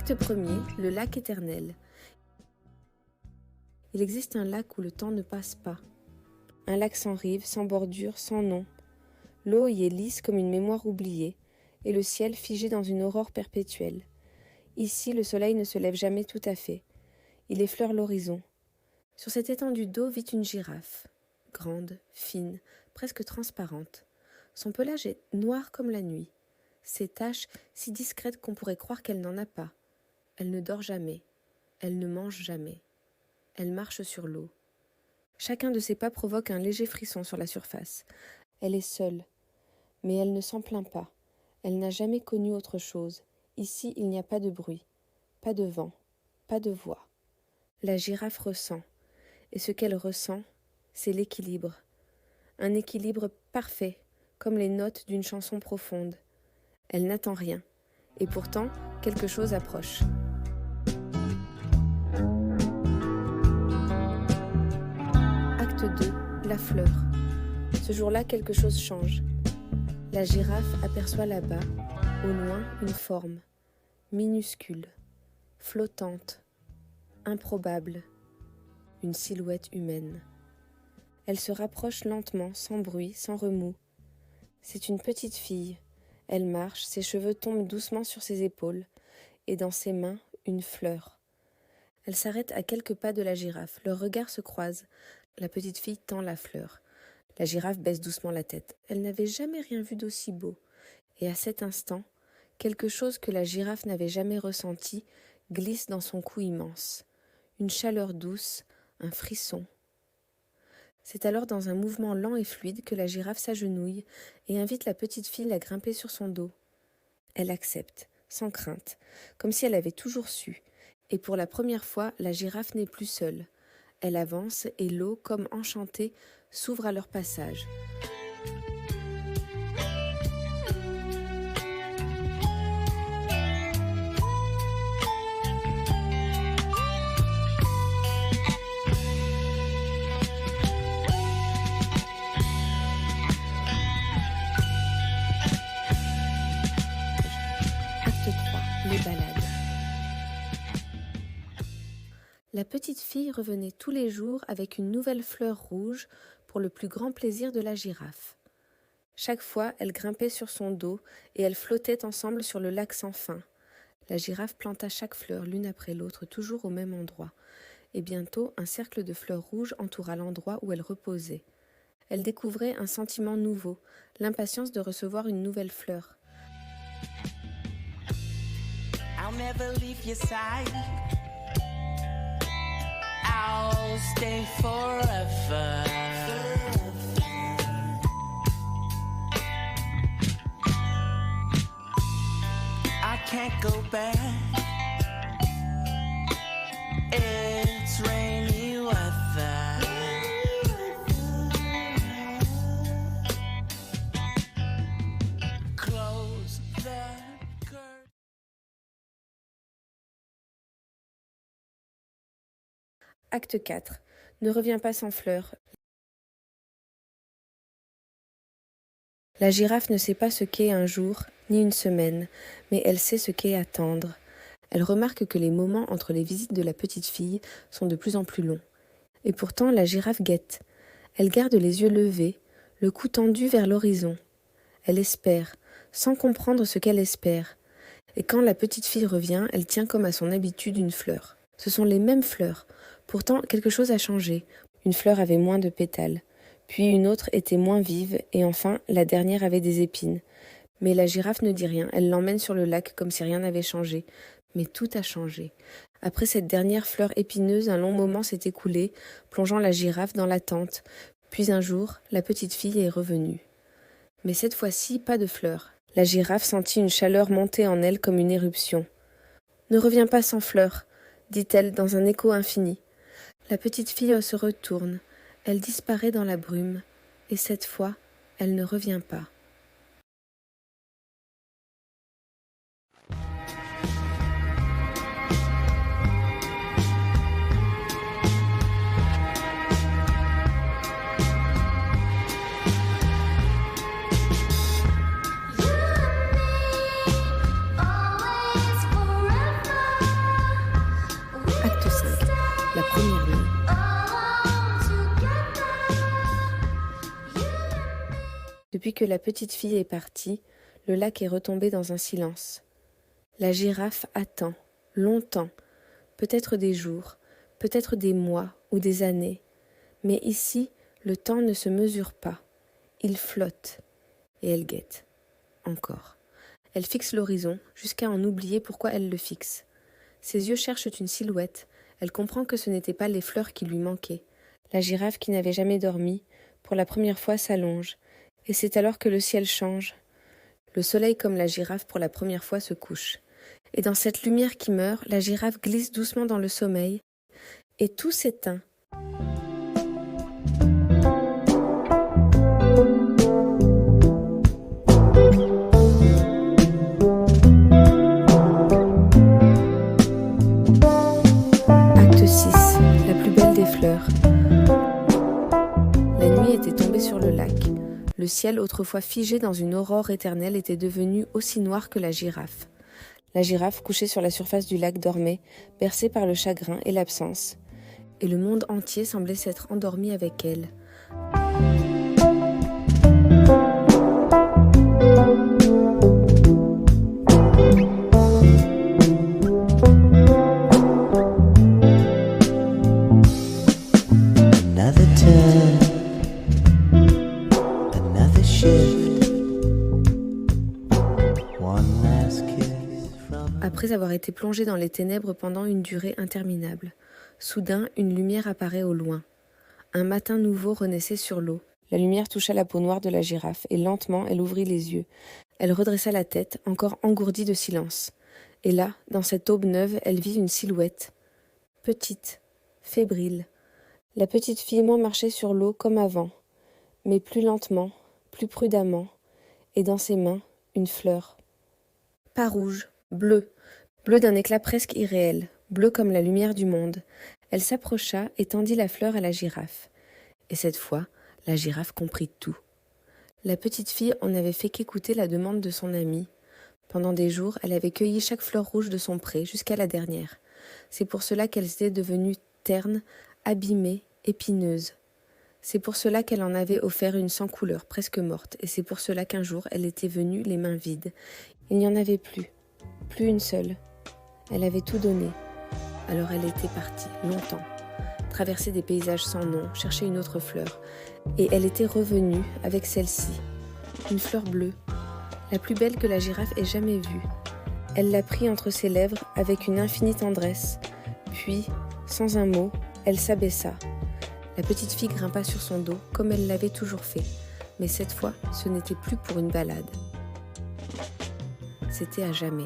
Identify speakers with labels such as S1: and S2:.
S1: Acte 1er, le lac éternel. Il existe un lac où le temps ne passe pas. Un lac sans rive, sans bordure, sans nom. L'eau y est lisse comme une mémoire oubliée, et le ciel figé dans une aurore perpétuelle. Ici, le soleil ne se lève jamais tout à fait. Il effleure l'horizon. Sur cette étendue d'eau vit une girafe, grande, fine, presque transparente. Son pelage est noir comme la nuit. Ses taches si discrètes qu'on pourrait croire qu'elle n'en a pas. Elle ne dort jamais. Elle ne mange jamais. Elle marche sur l'eau. Chacun de ses pas provoque un léger frisson sur la surface. Elle est seule. Mais elle ne s'en plaint pas. Elle n'a jamais connu autre chose. Ici, il n'y a pas de bruit, pas de vent, pas de voix. La girafe ressent. Et ce qu'elle ressent, c'est l'équilibre. Un équilibre parfait, comme les notes d'une chanson profonde. Elle n'attend rien. Et pourtant, quelque chose approche. Acte 2, la fleur. Ce jour-là, quelque chose change. La girafe aperçoit là-bas, au loin, une forme, minuscule, flottante, improbable, une silhouette humaine. Elle se rapproche lentement, sans bruit, sans remous. C'est une petite fille. Elle marche, ses cheveux tombent doucement sur ses épaules, et dans ses mains, une fleur. Elle s'arrête à quelques pas de la girafe. Leurs regards se croisent. La petite fille tend la fleur. La girafe baisse doucement la tête. Elle n'avait jamais rien vu d'aussi beau. Et à cet instant, quelque chose que la girafe n'avait jamais ressenti glisse dans son cou immense. Une chaleur douce, un frisson. C'est alors dans un mouvement lent et fluide que la girafe s'agenouille et invite la petite fille à grimper sur son dos. Elle accepte, sans crainte, comme si elle avait toujours su. Et pour la première fois, la girafe n'est plus seule. Elle avance et l'eau, comme enchantée, s'ouvre à leur passage. Acte 3, les balades. La petite fille revenait tous les jours avec une nouvelle fleur rouge pour le plus grand plaisir de la girafe. Chaque fois, elle grimpait sur son dos et elles flottaient ensemble sur le lac sans fin. La girafe planta chaque fleur l'une après l'autre, toujours au même endroit. Et bientôt, un cercle de fleurs rouges entoura l'endroit où elle reposait. Elle découvrait un sentiment nouveau, l'impatience de recevoir une nouvelle fleur.
S2: I'll never leave your side. I'll stay forever. I can't go back. It's rainy weather. Close the curtain.
S1: Acte 4. Ne reviens pas sans fleurs. La girafe ne sait pas ce qu'est un jour, ni une semaine, mais elle sait ce qu'est attendre. Elle remarque que les moments entre les visites de la petite fille sont de plus en plus longs. Et pourtant, la girafe guette. Elle garde les yeux levés, le cou tendu vers l'horizon. Elle espère, sans comprendre ce qu'elle espère. Et quand la petite fille revient, elle tient comme à son habitude une fleur. Ce sont les mêmes fleurs. Pourtant, quelque chose a changé. Une fleur avait moins de pétales. Puis une autre était moins vive, et enfin, la dernière avait des épines. Mais la girafe ne dit rien, elle l'emmène sur le lac comme si rien n'avait changé. Mais tout a changé. Après cette dernière fleur épineuse, un long moment s'est écoulé, plongeant la girafe dans l'attente. Puis un jour, la petite fille est revenue. Mais cette fois-ci, pas de fleurs. La girafe sentit une chaleur monter en elle comme une éruption. « Ne reviens pas sans fleurs », dit-elle dans un écho infini. La petite fille se retourne, elle disparaît dans la brume, et cette fois, elle ne revient pas. Depuis que la petite fille est partie, le lac est retombé dans un silence. La girafe attend, longtemps, peut-être des jours, peut-être des mois ou des années, mais ici, le temps ne se mesure pas. Il flotte, et elle guette. Encore. Elle fixe l'horizon, jusqu'à en oublier pourquoi elle le fixe. Ses yeux cherchent une silhouette, elle comprend que ce n'étaient pas les fleurs qui lui manquaient. La girafe qui n'avait jamais dormi, pour la première fois s'allonge, et c'est alors que le ciel change. Le soleil comme la girafe pour la première fois se couche. Et dans cette lumière qui meurt, la girafe glisse doucement dans le sommeil, et tout s'éteint. Acte 6. La plus belle des fleurs. La nuit était tombée sur le lac. Le ciel, autrefois figé dans une aurore éternelle, était devenu aussi noir que la girafe. La girafe, couchée sur la surface du lac, dormait, bercée par le chagrin et l'absence. Et le monde entier semblait s'être endormi avec elle.
S2: Another turn, another shift. One last kiss from
S1: Après avoir été plongée dans les ténèbres pendant une durée interminable, soudain une lumière apparaît au loin. Un matin nouveau renaissait sur l'eau. La lumière toucha la peau noire de la girafe et lentement elle ouvrit les yeux. Elle redressa la tête, encore engourdie de silence. Et là, dans cette aube neuve, elle vit une silhouette. Petite, fébrile. La petite fille marchait sur l'eau comme avant, mais plus lentement, plus prudemment, et dans ses mains, une fleur. Pas rouge, bleu d'un éclat presque irréel, bleu comme la lumière du monde. Elle s'approcha et tendit la fleur à la girafe. Et cette fois, la girafe comprit tout. La petite fille en avait fait qu'écouter la demande de son amie. Pendant des jours, elle avait cueilli chaque fleur rouge de son pré jusqu'à la dernière. C'est pour cela qu'elle était devenue terne, abîmée, épineuse. C'est pour cela qu'elle en avait offert une sans couleur, presque morte, et c'est pour cela qu'un jour elle était venue les mains vides. Il n'y en avait plus une seule. Elle avait tout donné. Alors elle était partie, longtemps, traverser des paysages sans nom, chercher une autre fleur, et elle était revenue avec celle-ci, une fleur bleue, la plus belle que la girafe ait jamais vue. Elle la prit entre ses lèvres avec une infinie tendresse, puis, sans un mot, elle s'abaissa. La petite fille grimpa sur son dos comme elle l'avait toujours fait, mais cette fois, ce n'était plus pour une balade. C'était à jamais.